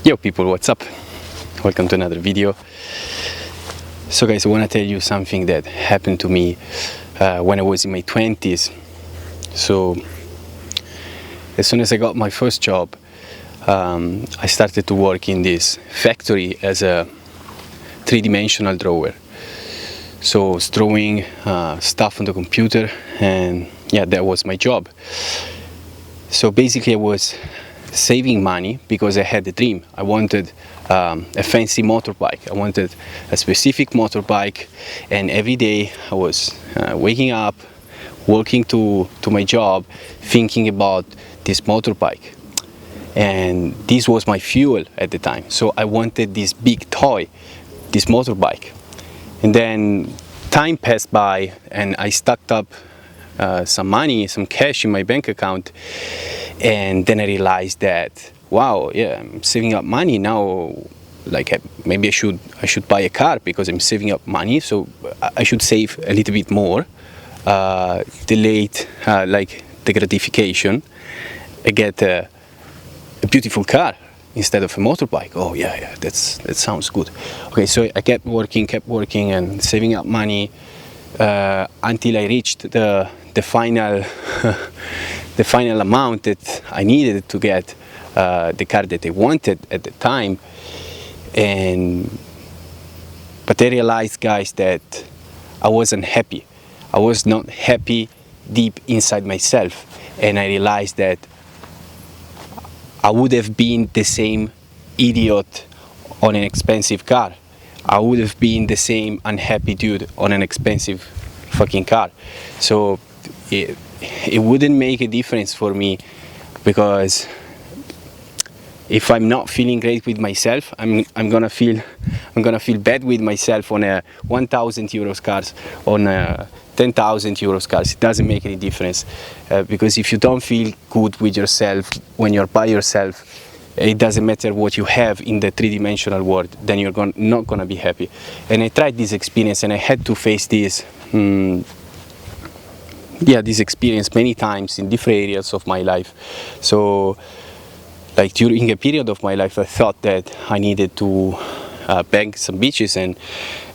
Yo people, what's up? Welcome to another video. So guys, I want to tell you something that happened to me when I was in my 20s. So as soon as I got my first job, I started to work in this factory as a three-dimensional drawer. So I was drawing stuff on the computer, and yeah, that was my job. So basically I was saving money because I had a dream. I wanted a fancy motorbike. I wanted a specific motorbike, and every day I was waking up, walking to my job, thinking about this motorbike. And this was my fuel at the time. So I wanted this big toy, this motorbike. And then time passed by and I stacked up some money, some cash in my bank account. And then I realized that, wow, yeah, I'm saving up money now. Like maybe I should buy a car because I'm saving up money. So I should save a little bit more, delayed like the gratification. I get a beautiful car instead of a motorbike. Oh yeah, that sounds good. Okay, so I kept working and saving up money until I reached the final the final amount that I needed to get the car that I wanted at the time. But I realized, guys, that I wasn't happy. I was not happy deep inside myself, and I realized that I would have been the same idiot on an expensive car. I would have been the same unhappy dude on an expensive fucking car. So it wouldn't make a difference for me, because if I'm not feeling great with myself, I'm gonna feel bad with myself on a 1,000 euros cars, on a 10,000 euros cars. It doesn't make any difference, because if you don't feel good with yourself when you're by yourself, it doesn't matter what you have in the three-dimensional world, then you're not gonna be happy. And I tried this experience, and I had to face this this experience many times in different areas of my life. So like during a period of my life, I thought that I needed to bang some bitches, and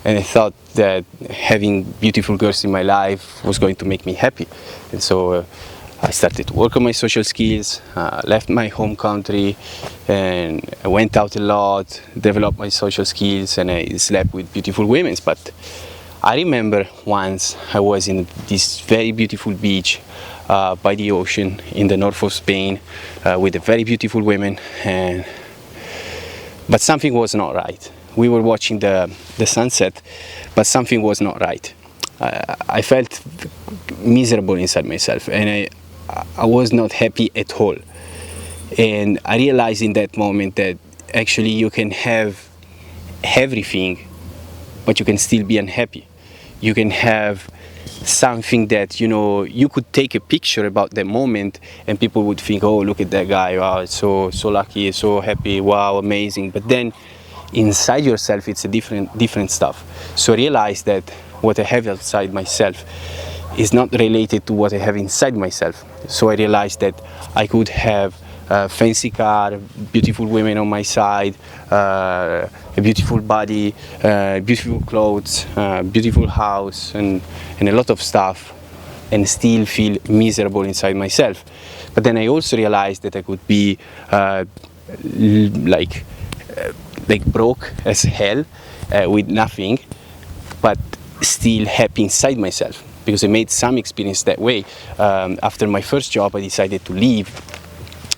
I thought that having beautiful girls in my life was going to make me happy. And so I started to work on my social skills, left my home country, and I went out a lot, developed my social skills, and I slept with beautiful women. But I remember once I was in this very beautiful beach by the ocean in the north of Spain with a very beautiful women, but something was not right. We were watching the sunset, but something was not right. I felt miserable inside myself, and I was not happy at all. And I realized in that moment that actually you can have everything, but you can still be unhappy. You can have something that, you could take a picture about that moment and people would think, oh, look at that guy, wow, it's so lucky, so happy, wow, amazing. But then inside yourself, it's a different stuff. So I realized that what I have outside myself is not related to what I have inside myself. So I realized that I could have a fancy car, beautiful women on my side, a beautiful body, beautiful clothes, beautiful house, and a lot of stuff, and still feel miserable inside myself. But then I also realized that I could be like broke as hell with nothing, but still happy inside myself, because I made some experience that way. After my first job, I decided to leave,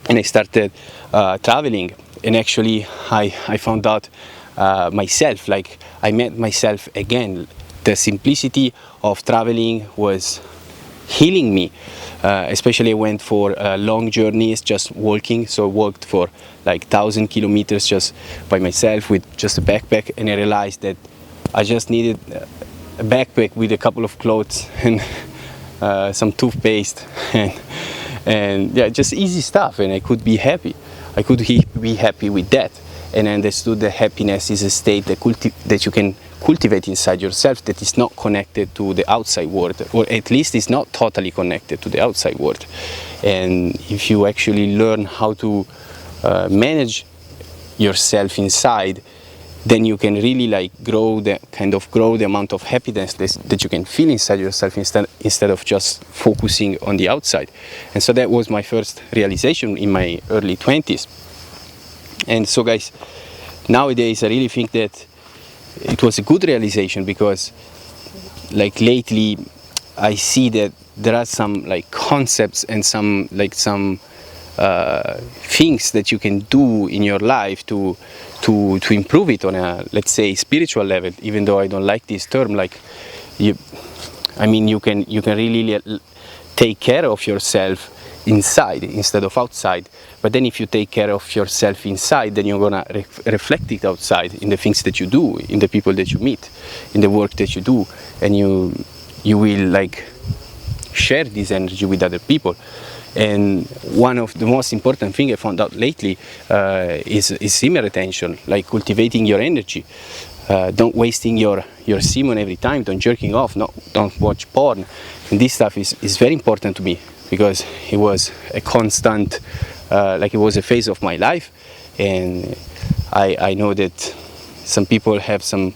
and I started traveling, and actually I found out myself, like I met myself again. The simplicity of traveling was healing me, especially I went for long journeys just walking. So I walked for like 1,000 kilometers just by myself with just a backpack, and I realized that I just needed a backpack with a couple of clothes and some toothpaste and yeah, just easy stuff, and I could be happy. I could be happy with that, and I understood that happiness is a state that you can cultivate inside yourself, that is not connected to the outside world, or at least is not totally connected to the outside world. And if you actually learn how to manage yourself inside, then you can really like grow the amount of happiness that you can feel inside yourself instead of just focusing on the outside. And so that was my first realization in my early 20s. And so guys, nowadays I really think that it was a good realization, because like lately I see that there are some like concepts and some things that you can do in your life to improve it on a, let's say, spiritual level. Even though I don't like this term, like you can really take care of yourself inside instead of outside. But then if you take care of yourself inside, then you're gonna reflect it outside in the things that you do, in the people that you meet, in the work that you do, and you will like share this energy with other people. And one of the most important things I found out lately is semen retention, like cultivating your energy. Don't wasting your semen every time, don't jerking off, don't watch porn. And this stuff is very important to me, because it was a constant, like it was a phase of my life. And I know that some people have some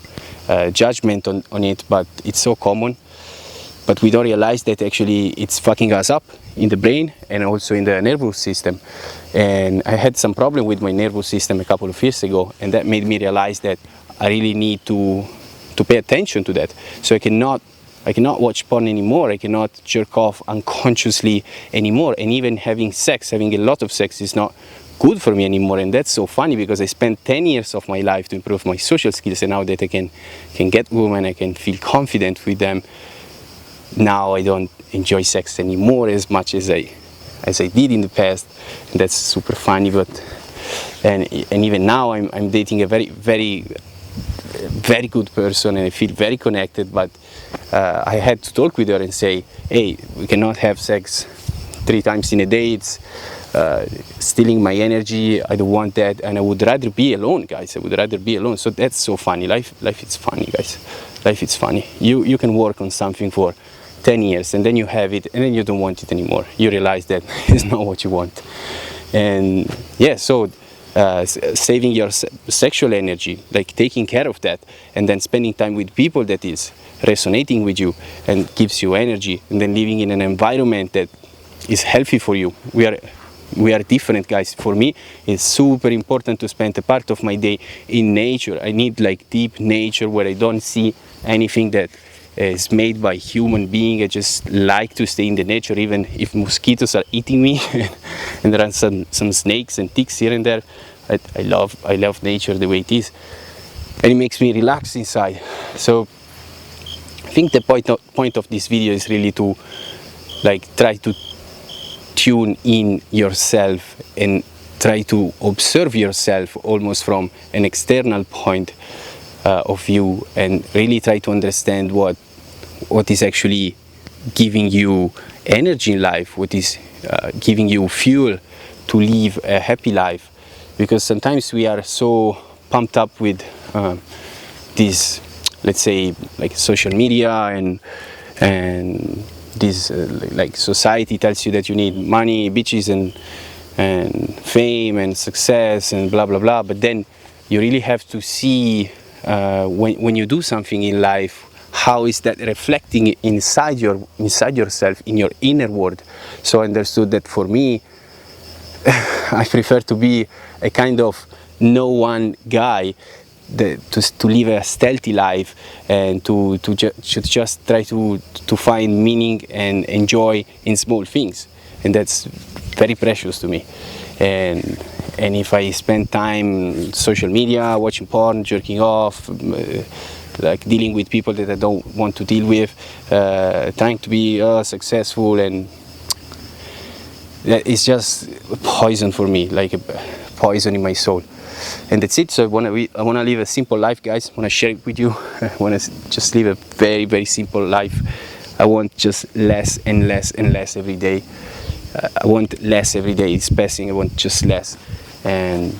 judgment on it, but it's so common. But we don't realize that actually it's fucking us up in the brain and also in the nervous system. And I had some problem with my nervous system a couple of years ago, and that made me realize that I really need to pay attention to that. So I cannot watch porn anymore, I cannot jerk off unconsciously anymore, and even having a lot of sex is not good for me anymore. And that's so funny, because I spent 10 years of my life to improve my social skills, and now that I can get women, I can feel confident with them. Now I don't enjoy sex anymore as much as I did in the past, and that's super funny. But and even now I'm dating a very, very, very good person, and I feel very connected. But I had to talk with her and say, hey, we cannot have sex 3 times in a day. It's stealing my energy. I don't want that, and I would rather be alone, guys. I would rather be alone. So that's so funny. Life is funny, guys. Life is funny. You can work on something for 10 years, and then you have it, and then you don't want it anymore. You realize that it's not what you want. And yeah, so saving your sexual energy, like taking care of that, and then spending time with people that is resonating with you and gives you energy, and then living in an environment that is healthy for you. We are different, guys. For me, it's super important to spend a part of my day in nature. I need like deep nature where I don't see anything that is made by human being. I just like to stay in the nature, even if mosquitoes are eating me and there are some snakes and ticks here and there. I love nature the way it is, and it makes me relax inside. So I think the point of this video is really to like try to tune in yourself and try to observe yourself almost from an external point of view, and really try to understand what is actually giving you energy in life, what is giving you fuel to live a happy life. Because sometimes we are so pumped up with this, let's say, like social media and this like society tells you that you need money, bitches, and fame and success and blah blah blah. But then you really have to see when you do something in life, how is that reflecting inside yourself, in your inner world. So I understood that for me, I prefer to be a kind of no one guy, to live a stealthy life, and to just try to find meaning and enjoy in small things. And that's very precious to me. And if I spend time social media, watching porn, jerking off, like dealing with people that I don't want to deal with, trying to be successful, and it's just poison for me, like a poison in my soul. And that's it. So I want to live a simple life, guys. I want to share it with you. I want to just live a very, very simple life. I want just less and less and less every day. I want less every day. It's passing. I want just less. And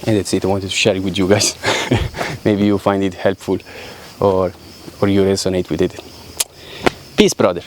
that's it. I wanted to share it with you guys. Maybe you find it helpful, or you resonate with it. Peace, brother.